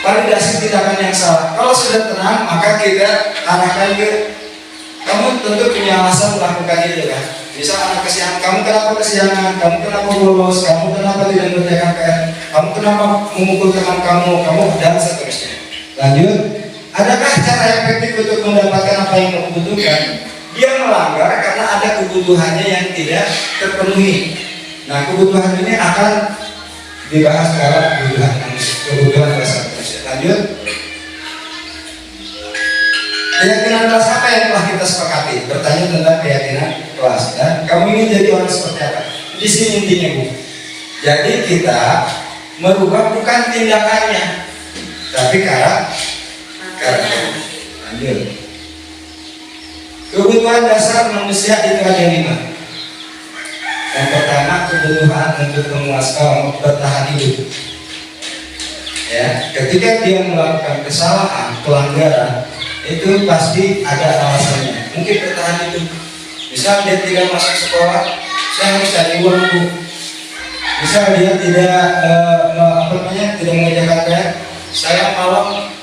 C: validasi tindakan yang salah. Kalau sudah tenang, maka kita arahkan ke kamu tentu punya alasan melakukan itu kan. Misal anak kesiangan, kamu kenapa kesiangan, kamu kenapa bolos, kamu kenapa tidak mengerjakan PR, kamu kenapa memukul teman kamu dan seterusnya. Lanjut, adakah cara efektif untuk mendapatkan apa yang kamu butuhkan? Dia melanggar karena ada kebutuhannya yang tidak terpenuhi. Nah, kebutuhan ini akan dibahas dalam kebutuhan dasar manusia. Lanjut, keyakinan kelas apa yang telah kita sepakati? Bertanya tentang keyakinan kelas. Dan kamu ingin jadi orang seperti apa? Di sini intinya Bu. Jadi kita merubah bukan tindakannya, tapi karakter. Lanjut. Kebutuhan dasar manusia itu ada 5. Yang pertama, kebutuhan untuk memuaskan bertahan hidup. Ya, ketika dia melakukan kesalahan, pelanggaran, itu pasti ada alasannya. Mungkin bertahan hidup. Misal dia tidak masuk sekolah, saya harus cari uang Bu. Misal dia tidak tidak mengerjakan PR, saya malam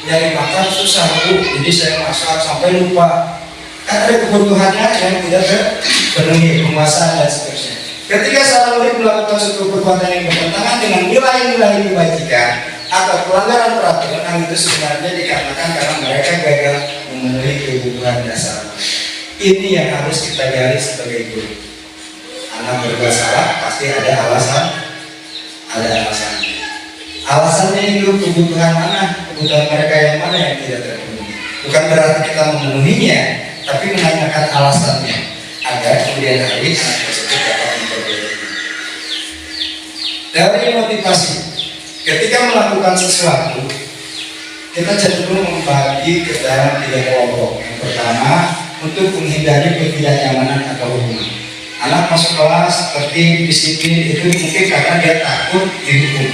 C: nyari makan susah Bu, jadi saya masak sampai lupa. Kan ada kebutuhannya yang tidak terpenuhi, penguasaan dan seterusnya. Ketika seorang murid melakukan suatu perbuatan yang bertentangan dengan nilai-nilai kebajikan atau pelanggaran peraturan, hal itu sebenarnya dikarenakan karena mereka gagal memenuhi kebutuhan dasar. Ini yang harus kita gali sebagai guru. Anak berbuat salah pasti ada alasan, Alasannya itu kebutuhan mana, kebutuhan mereka yang mana yang tidak terpenuhi. Bukan berarti kita memenuhinya, tapi menanyakan alasannya agar kemudian hari anak tersebut dapat memperbaiki. Dari motivasi, ketika melakukan sesuatu, kita cenderung membagi ke dalam 3 kelompok. Yang pertama, untuk menghindari ketidaknyamanan atau hukuman. Anak masuk kelas seperti disiplin itu mungkin karena dia takut dihukum,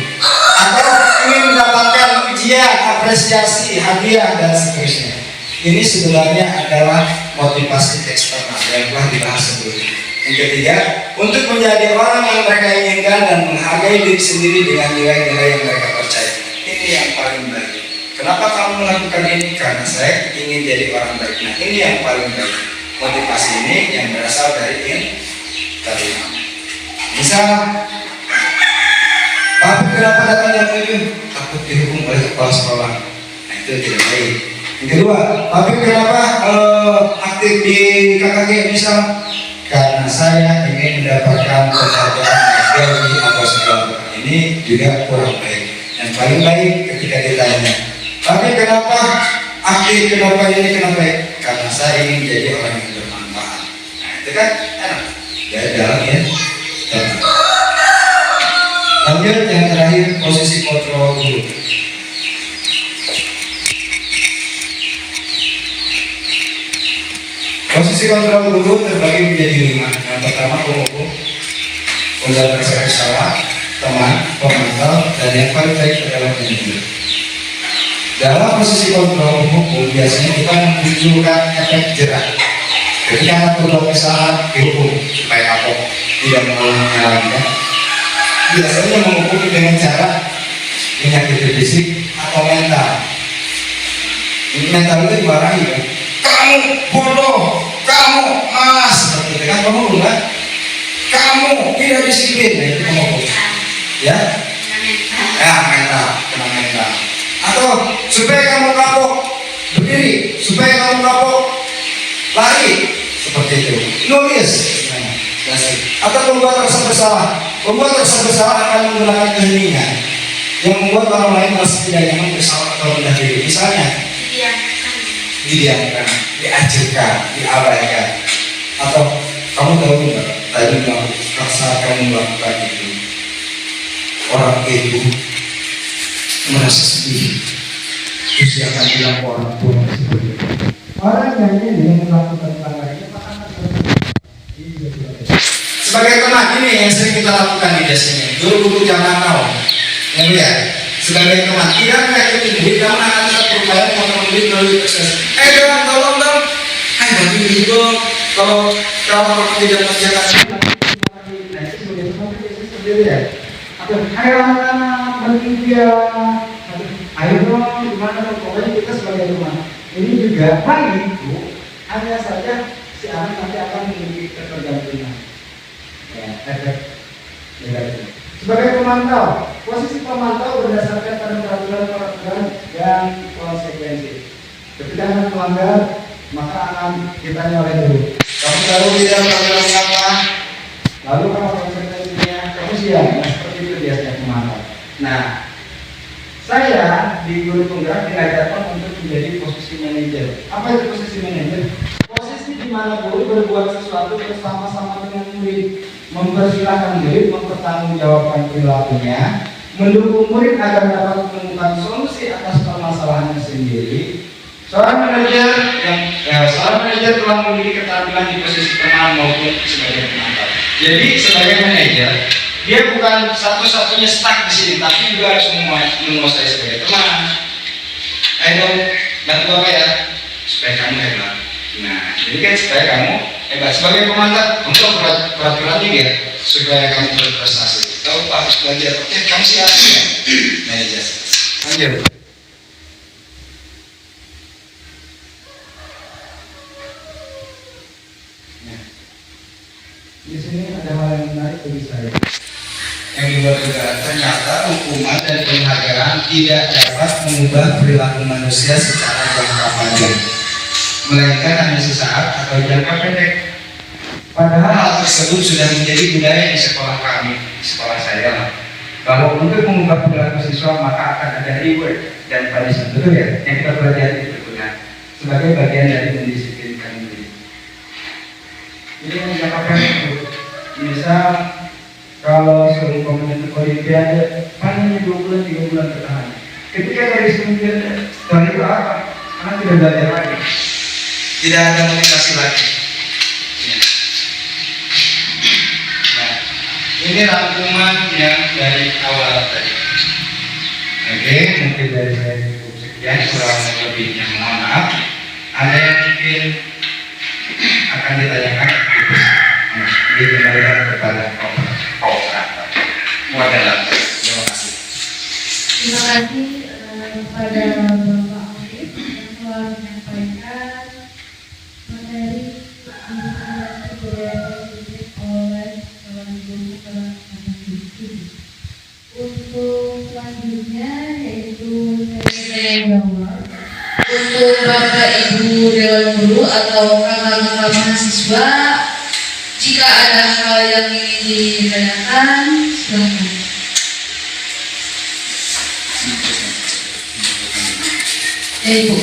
C: atau ingin mendapatkan ujian, apresiasi, hadiah dan seterusnya. Ini sebenarnya adalah motivasi eksternal yang telah dibahas sebelumnya. Yang ketiga, untuk menjadi orang yang mereka inginkan dan menghargai diri sendiri dengan nilai-nilai yang mereka percaya. Ini yang paling baik. Kenapa kamu melakukan ini? Karena saya ingin jadi orang baik. Nah, ini yang paling baik. motivasi ini yang berasal dari internal. Misal, tapi kenapa datang jam 7? Takut dihukum oleh kepala sekolah. Nah, itu tidak baik. Yang kedua, tapi kenapa aktif di KKG misal? Karena saya ingin mendapatkan penghargaan dari atau segala ini juga kurang baik. Yang paling baik ketika ditanya, tapi kenapa aktif, kenapa ini, kenapa baik? Karena saya ingin jadi orang yang bermanfaat. Nah, itu kan enak. Ya dalam ya. Lanjut yang terakhir, posisi kontrol guru. Posisi kontrol guru terbagi menjadi 5. Yang pertama pemukul, penggal bersalah, teman, pemantau, dan yang paling baik adalah penyidik. Dalam posisi kontrol hukum biasanya kita menunjukkan efek jerak. Ketika anak berbuat kesalahan dihukum supaya kapok tidak mengulanginya lagi. Biasanya menghukum dengan cara menyakiti fisik atau mental. Mental itu dimarahi kan? Kamu bodoh, kamu malas, seperti itu kan kamu kan? Kamu tidak disiplin, nah, itu menghukum. Ya? Ya mental, kena mental. Atau supaya kamu kapok berdiri, supaya kamu kapok lari, seperti itu. Nulis. Atau pembuat rasa bersalah. Pembuat rasa bersalah akan menggunakan keheningan yang membuat orang lain merasa tidak nyaman, bersalah atau rendah diri. Misalnya, didiamkan, diajukan, diabaikan. Atau kamu tahu nggak? Tadi rasa kamu melakukan itu, orang itu merasa sedih. Terus dia akan bilang ke orang tua seperti itu. Orang yang ini melakukan pelanggaran akan sebagai teman ini yang sering kita lakukan di biasanya guru-guru zaman now yang lihat sebagai teman tidak menyakiti murid namun akan tetap berupaya memotong murid melalui proses tolong dong bantu ini dong kalau kamu tidak mengerjakan nah itu sebagai teman itu sendiri ya ayo anak-anak bantu dia ayo dong gimana dong pokoknya kita sebagai teman ini juga baik itu hanya saja si anak nanti akan memiliki ketergantungan efek negatif. Sebagai pemantau, posisi pemantau berdasarkan pada peraturan dan konsekuensi. Ketika anak melanggar, maka akan ditanya oleh guru. Kamu tahu tidak peraturan apa? Lalu apa konsekuensinya? Kamu siap? Nah, seperti itu biasanya pemantau. Nah, saya di guru penggerak diajarkan untuk menjadi posisi manajer. Apa itu posisi manajer? Posisi di mana guru berbuat sesuatu bersama-sama dengan murid, mempersilahkan murid mempertanggungjawabkan perilakunya, mendukung murid agar dapat menemukan solusi atas permasalahannya sendiri. Seorang manajer telah memiliki keterampilan di posisi teman maupun sebagai penantang. Jadi sebagai manajer, dia bukan satu-satunya stuck di sini, tapi juga harus menguasai sebagai teman. Ayo bantu apa ya? Supaya kamu hebat. Nah, jadi kan supaya kamu hebat sebagai pemantau untuk peraturan juga supaya kamu berprestasi. Tahu Pak harus belajar. Oke, kamu siap ya? Manajer. Lanjut. Nah, di sini ada hal yang menarik bagi saya. Yang dibuat juga ternyata hukuman dan penghargaan tidak dapat mengubah perilaku manusia secara jangka panjang, melainkan hanya sesaat atau jangka pendek. Padahal hal tersebut sudah menjadi budaya di sekolah kami, di sekolah saya lah. Bahwa untuk mengubah perilaku siswa maka akan ada reward dan punishment, betul ya? Yang kita pelajari itu benar sebagai bagian dari mendisiplinkan diri. Jadi yang jangka pendek itu, misal kalau seumpamanya untuk olimpiade, panjangnya 2 bulan, 3 bulan bertahan. Ketika dari olimpiade, setelah itu apa? Karena tidak belajar lagi, tidak ada motivasi lagi. Nah, ini rangkuman yang dari awal tadi. Oke, mungkin dari saya cukup sekian, kurang lebihnya mohon maaf. Ada yang mungkin akan ditanyakan, dikembalikan kepada operator. Terima kasih.
A: Terima kasih kepada Bapak Alif yang telah menyampaikan materi
E: budaya positif oleh calon guru ke anak didik. Untuk selanjutnya yaitu saya jawab.
A: Untuk Bapak Ibu Dewan Guru atau kakak-kakak mahasiswa, jika ada hal yang ingin ditanyakan, silakan. Ibu.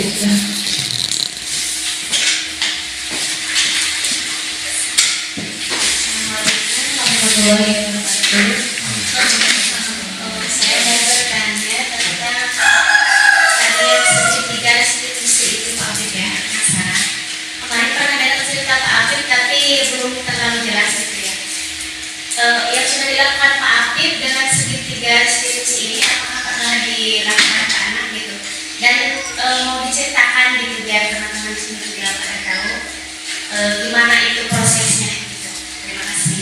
F: Saya mau bertanya tentang tadi yang segitiga restitusi itu Pak Afif ya, Mas Sarah. Kemarin pernah dengar cerita Pak Afif tapi belum terlalu jelas gitu ya. Yang sudah dilakukan Pak Afif dengan segitiga restitusi ini apakah pernah dilakukan ke anak gitu? Dan mau diceritakan gitu biar teman-teman di sini juga pada tahu gimana itu prosesnya gitu. Terima kasih.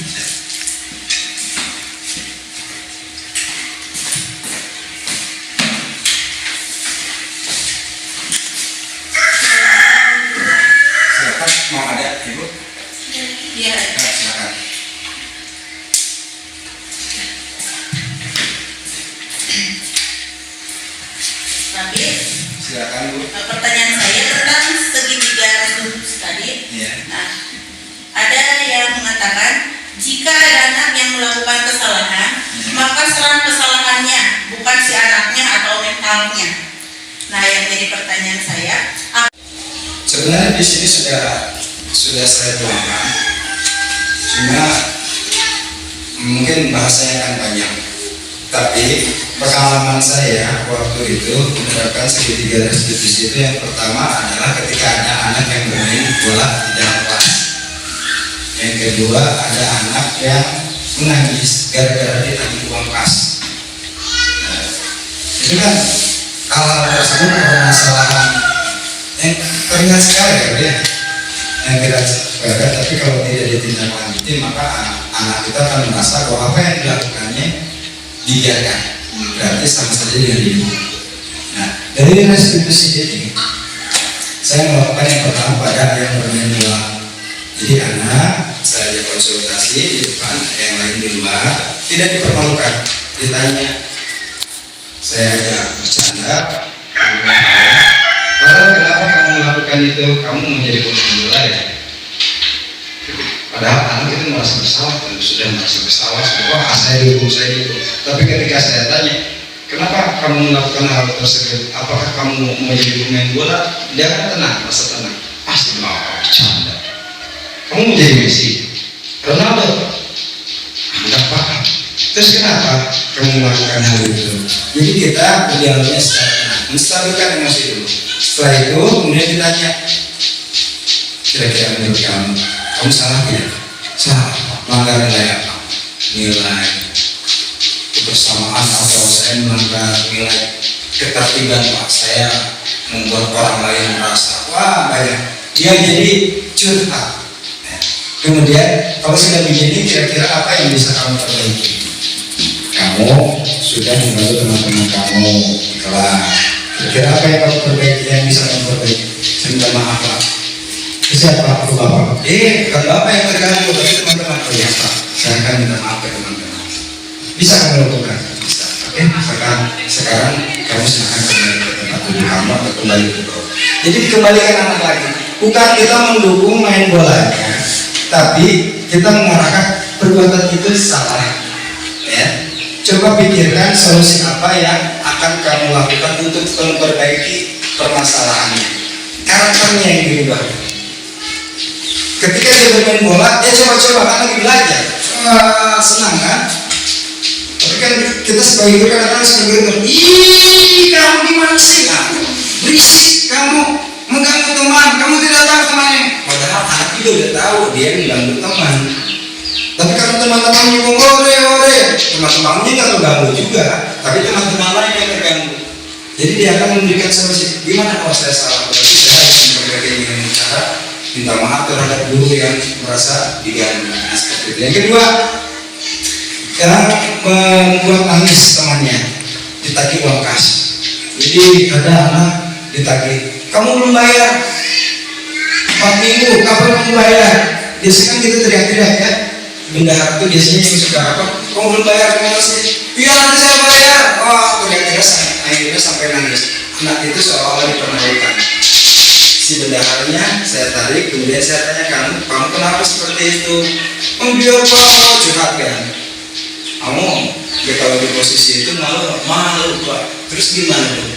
C: Silakan, mau ada Ibu?
F: Iya.
C: Silakan.
G: Tapi
C: Silakan Bu.
G: pertanyaan saya tentang segitiga restitusi tadi.
C: Iya.
G: Nah, ada yang mengatakan jika ada anak yang melakukan kesalahan, maka serang kesalahannya, bukan si anaknya atau mentalnya. Nah, yang jadi pertanyaan saya,
C: Sebenarnya di sini sudah saya tuangkan, cuma mungkin bahasanya akan banyak. Tapi pengalaman saya waktu itu menerapkan segitiga restitusi itu yang pertama adalah ketika ada anak yang bermain bola di dalam kelas. Yang kedua ada anak yang menangis gara-gara ditagih uang kas. Nah, itu kan hal-hal tersebut permasalahan yang terlihat sekali ya, yang tidak sepele, tapi kalau tidak ditindaklanjuti maka anak kita akan merasa bahwa apa yang dilakukannya dibiarkan, berarti sama saja dengan ibu. Nah, dari restitusi ini saya melakukan yang pertama pada yang bermain bola. Jadi anak saya ajak konsultasi di depan, yang lain di luar, tidak dipermalukan, ditanya. Saya ajak bercanda, padahal kenapa kamu melakukan itu? Kamu mau jadi pemain bola ya? Padahal anak itu merasa bersalah, tentu sudah merasa bersalah. Wah, saya dukung, saya dukung. Tapi ketika saya tanya, kenapa kamu melakukan hal tersebut? Apakah kamu mau jadi pemain bola? Dia kan tenang, merasa tenang. Pasti mau bercanda. Kamu mau jadi Messi, Ronaldo? Enggak paham. Terus kenapa kamu melakukan hal itu? Jadi kita berdialognya secara tenang, menstabilkan emosi dulu. Setelah itu kemudian ditanya, kira-kira menurut kamu salah tidak? Salah. Melanggar nilai apa? Nilai kebersamaan atau saya melanggar nilai ketertiban Pak? Saya membuat orang lain merasa wah banyak. Dia jadi curhat. Kemudian kalau sudah begini kira-kira apa yang bisa kamu perbaiki? Kamu sudah membantu teman-teman kamu di kelas. Kira-kira apa yang kamu perbaiki, yang bisa kamu perbaiki? Saya minta maaf Pak. Siapa aku Bapak? Bukan Bapak yang terganggu, tapi teman-teman. Oh ya Pak, saya akan minta maaf ke teman-teman. Bisa kamu lakukan? Bisa. Oke, sekarang kamu silakan kembali ke tempat duduk kamu atau kembali ke bawah. Jadi dikembalikan anak lagi. Bukan kita mendukung main bolanya, tapi kita mengarahkan perbuatan itu salah. Ya, coba pikirkan solusi apa yang akan kamu lakukan untuk memperbaiki permasalahannya. Karakternya yang dirubah. Ketika dia bermain bola, dia coba-coba kan lagi belajar. Senang kan? Tapi kan kita sebagai guru kadang-kadang sebagai guru, ih kamu gimana sih? Berisik kamu, mengganggu teman, kamu tidak tahu temannya. Padahal anak itu udah tahu dia mengganggu teman. Tapi kalau teman-teman nyumbang ore, teman-temannya nggak terganggu juga, tapi teman-teman lain yang terganggu. Jadi dia akan memberikan solusi. Gimana kalau saya salah? Berarti saya harus memperbaiki dengan cara minta maaf terhadap guru yang merasa diganggu. Nah, seperti itu. Yang kedua, yang membuat nangis temannya, ditagih uang kas. Jadi ada anak ditagih, kamu belum bayar 4 minggu, kapan kamu bayar? biasanya kan kita teriak-teriak ya. Bendahara itu biasanya yang suka apa? Kamu belum bayar masjid? Iya nanti saya bayar. Oh teriak-teriak akhirnya sampai nangis. Anak itu seolah-olah dipermalukan. Si bendaharanya saya tarik, kemudian saya tanya, kamu kenapa seperti itu? Dia apa? Curhat kan? Kamu ya kalau di posisi itu malu Pak. Terus gimana dong?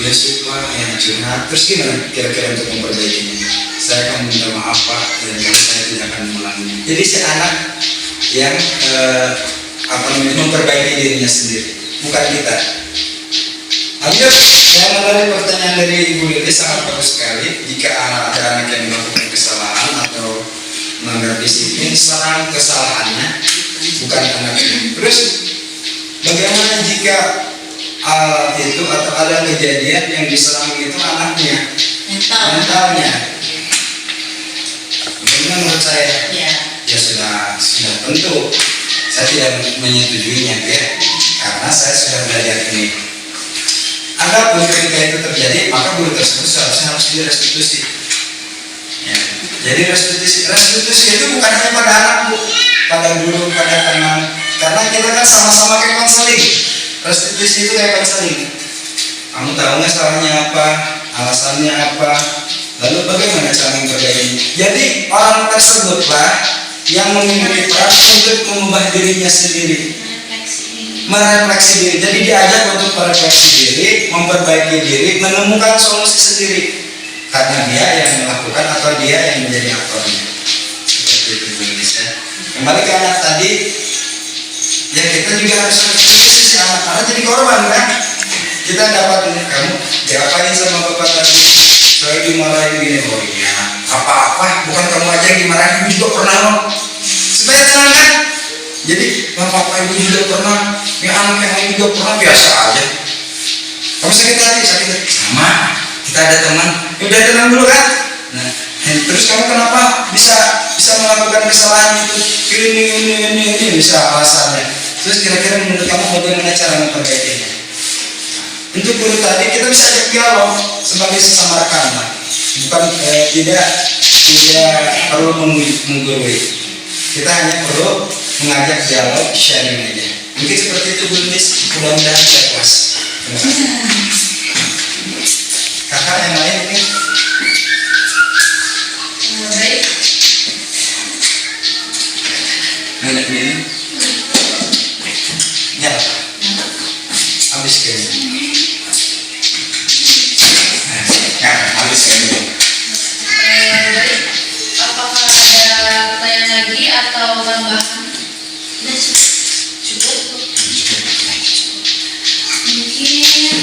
C: Dia suka yang curhat. Terus gimana kira-kira untuk memperbaikinya? Saya akan minta maaf Pak, dan saya tidak akan mengulanginya. Jadi si anak yang memperbaiki dirinya sendiri, bukan kita. Akhirnya yang menarik pertanyaan dari Ibu Lili sangat bagus sekali. Jika ada anak yang melakukan kesalahan atau melanggar disiplin, serang kesalahannya, bukan anaknya. Terus bagaimana jika itu atau ada kejadian yang diserang itu anaknya, mentalnya? Menurut saya, ya sudah tentu saya tidak menyetujuinya ya, karena saya sudah belajar ini. Adapun ketika itu terjadi, maka guru tersebut seharusnya harus direstitusi. Ya. Jadi restitusi itu bukan hanya pada anak Bu, pada guru, pada teman. Karena kita kan sama-sama kayak konseling. Restitusi itu kayak konseling. Kamu tahu nggak salahnya apa, alasannya apa, lalu bagaimana cara memperbaikinya. Jadi orang tersebutlah yang memiliki peran untuk mengubah dirinya sendiri, merefleksi diri. Jadi diajak untuk merefleksi diri, memperbaiki diri, menemukan solusi sendiri. Karena dia yang melakukan atau dia yang menjadi aktornya. Seperti itu Indonesia. Kembali ke anak tadi, ya kita juga harus restitusi si anak-anak jadi korban kan. Kita dapat ini, kamu diapain sama bapak tadi? Saya dimarahin gini, oh iya. Apa-apa, bukan kamu aja yang dimarahin, ibu juga pernah loh. Supaya tenang kan? Jadi bapak ibu juga pernah, yang anak yang lain juga pernah, biasa aja. Kamu sakit hati, sama. Kita ada teman, ya udah tenang dulu kan. Nah, terus kamu kenapa bisa melakukan kesalahan itu? Ini bisa alasannya. Terus kira-kira menurut kamu bagaimana cara memperbaikinya? Untuk guru tadi kita bisa ajak dialog sebagai sesama rekan, bukan tidak perlu menggurui. Kita hanya perlu mengajak dialog, sharing aja. Mungkin seperti itu Bu Nis, mudah-mudahan saya puas. Terima kasih. Kakak yang lain mungkin?
A: Baik.
C: Nenek ini? Nyala. Habis kayaknya. Habis kayaknya.
A: Baik. Apakah ada pertanyaan lagi atau tambahan? Cukup. Mungkin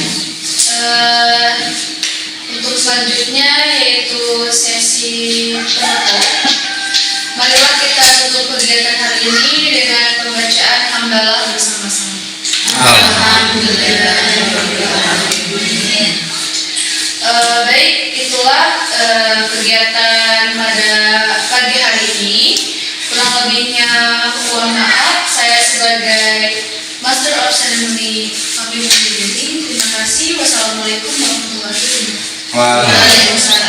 A: untuk selanjutnya yaitu sesi penutup. Marilah kita tutup kegiatan hari ini dengan pembacaan hamdalah bersama-sama. Baik, itulah kegiatan pada pagi hari ini. Kurang lebihnya mohon maaf. Saya sebagai Master of Ceremony kami undur diri. Terima kasih. Wassalamualaikum warahmatullahi wabarakatuh.
C: Waalaikumsalam.